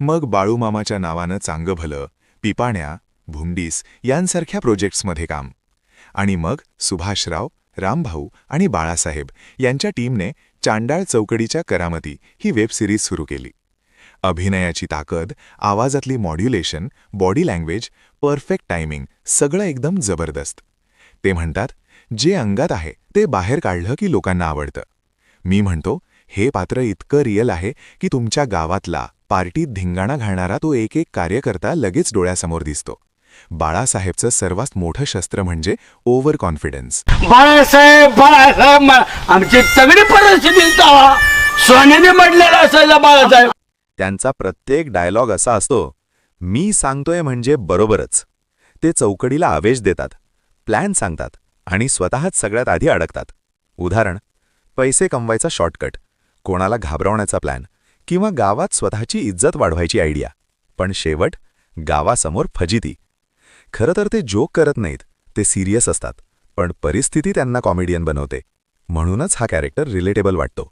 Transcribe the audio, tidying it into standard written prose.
मग बाळूमामाच्या नावानं चांगलं भलं, पिपाण्या, भुमडीस यांसारख्या प्रोजेक्ट्समध्ये काम. आणि मग सुभाषराव, रामभाऊ आणि बाळासाहेब यांच्या टीमने चांडाळ चौकडीच्या करामती ही वेब सिरीज सुरू केली. अभिनयाची ताकद, आवाजातली modulation, body language, perfect timing सगळं एकदम जबरदस्त. ते म्हणतात, जे अंगात आहे ते बाहेर काढलं की लोकांना आवडतं. मी म्हणतो, हे पात्र इतकं रिअल आहे की तुमच्या गावातला, पार्टीत धिंगाणा घालणारा तो एक एक कार्यकर्ता लगेच डोळ्यासमोर दिसतो. बाळासाहेबचं सर्वात मोठं शस्त्र म्हणजे ओव्हर कॉन्फिडन्स. बाळासाहेब बाळासाहेब आमची तगडी परिस्थिती सोन्याने म्हटलेला असायचा बाळासाहेब. त्यांचा प्रत्येक डायलॉग असा असतो, मी सांगतोय म्हणजे बरोबरच. ते चौकडीला आवेश देतात, प्लॅन सांगतात आणि स्वतःच सगळ्यात आधी अडकतात. उदाहरण, पैसे कमवायचा शॉर्टकट, कोणाला घाबरवण्याचा प्लॅन किंवा गावात स्वतःची इज्जत वाढवायची आयडिया. पण शेवट गावासमोर फजिती. खरं तर ते जोक करत नाहीत, ते सिरियस असतात, पण परिस्थिती त्यांना कॉमेडियन बनवते. म्हणूनच हा कॅरेक्टर रिलेटेबल वाटतो.